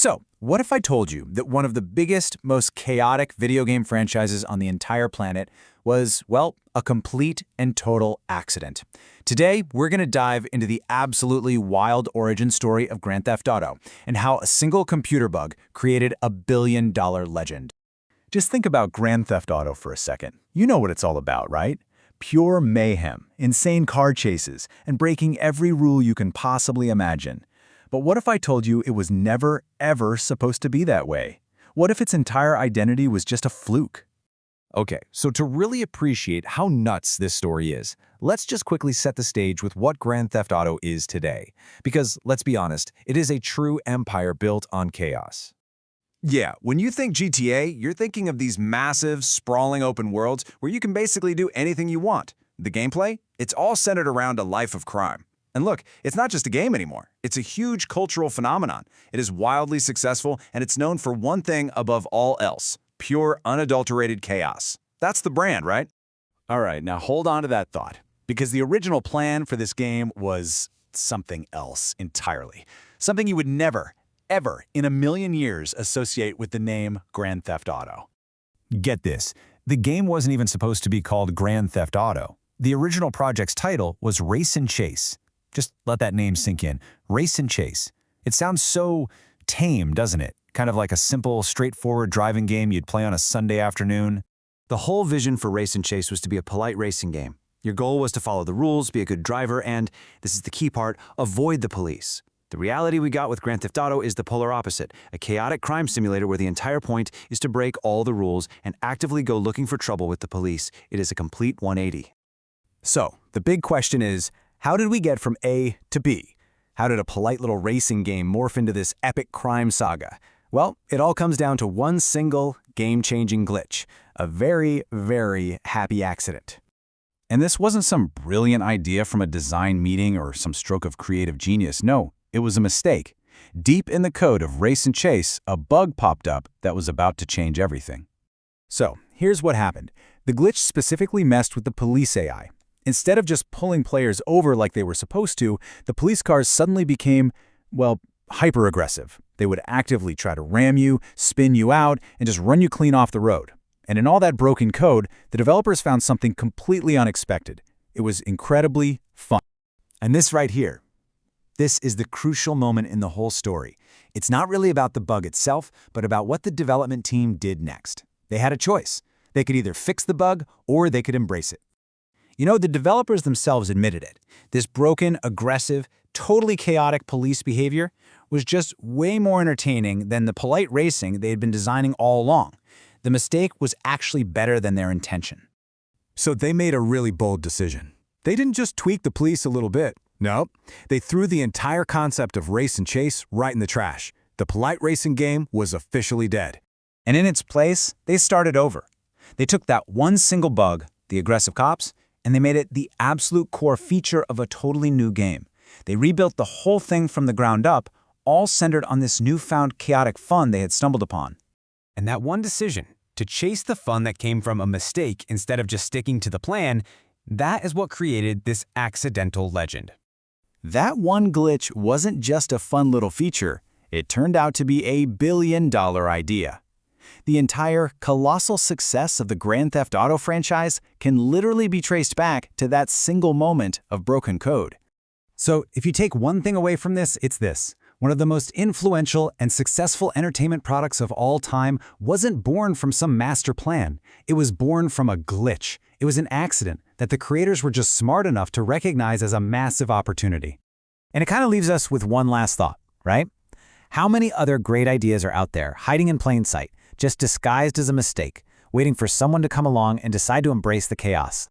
So, what if I told you that one of the biggest, most chaotic video game franchises on the entire planet was, well, a complete and total accident? Today, we're going to dive into the absolutely wild origin story of Grand Theft Auto and how a single computer bug created a billion-dollar legend. Just think about Grand Theft Auto for a second. You know what it's all about, right? Pure mayhem, insane car chases, and breaking every rule you can possibly imagine. But what if I told you it was never, ever supposed to be that way? What if its entire identity was just a fluke? Okay, so to really appreciate how nuts this story is, let's just quickly set the stage with what Grand Theft Auto is today. Because, let's be honest, it is a true empire built on chaos. Yeah, when you think GTA, you're thinking of these massive, sprawling open worlds where you can basically do anything you want. The gameplay? It's all centered around a life of crime. And look, it's not just a game anymore. It's a huge cultural phenomenon. It is wildly successful, and it's known for one thing above all else: pure, unadulterated chaos. That's the brand, right? All right, now hold on to that thought, because the original plan for this game was something else entirely. Something you would never, ever in a million years associate with the name Grand Theft Auto. Get this, the game wasn't even supposed to be called Grand Theft Auto. The original project's title was Race and Chase. Just let that name sink in. Race and Chase. It sounds so tame, doesn't it? Kind of like a simple, straightforward driving game you'd play on a Sunday afternoon. The whole vision for Race and Chase was to be a polite racing game. Your goal was to follow the rules, be a good driver, and, this is the key part, avoid the police. The reality we got with Grand Theft Auto is the polar opposite, a chaotic crime simulator where the entire point is to break all the rules and actively go looking for trouble with the police. It is a complete 180. So, the big question is, how did we get from A to B? How did a polite little racing game morph into this epic crime saga? Well, it all comes down to one single, game-changing glitch. A very, very happy accident. And this wasn't some brilliant idea from a design meeting or some stroke of creative genius. No, it was a mistake. Deep in the code of Race and Chase, a bug popped up that was about to change everything. So, here's what happened. The glitch specifically messed with the police AI. Instead of just pulling players over like they were supposed to, the police cars suddenly became, well, hyper-aggressive. They would actively try to ram you, spin you out, and just run you clean off the road. And in all that broken code, the developers found something completely unexpected. It was incredibly fun. And this right here, this is the crucial moment in the whole story. It's not really about the bug itself, but about what the development team did next. They had a choice. They could either fix the bug or they could embrace it. You know, the developers themselves admitted it. This broken, aggressive, totally chaotic police behavior was just way more entertaining than the polite racing they had been designing all along. The mistake was actually better than their intention. So they made a really bold decision. They didn't just tweak the police a little bit. No, they threw the entire concept of Race and Chase right in the trash. The polite racing game was officially dead. And in its place, they started over. They took that one single bug, the aggressive cops, and they made it the absolute core feature of a totally new game. They rebuilt the whole thing from the ground up, all centered on this newfound chaotic fun they had stumbled upon. And that one decision, to chase the fun that came from a mistake instead of just sticking to the plan, that is what created this accidental legend. That one glitch wasn't just a fun little feature. It turned out to be a billion-dollar idea. The entire colossal success of the Grand Theft Auto franchise can literally be traced back to that single moment of broken code. So, if you take one thing away from this, it's this. One of the most influential and successful entertainment products of all time wasn't born from some master plan. It was born from a glitch. It was an accident that the creators were just smart enough to recognize as a massive opportunity. And it kind of leaves us with one last thought, right? How many other great ideas are out there, hiding in plain sight, just disguised as a mistake, waiting for someone to come along and decide to embrace the chaos?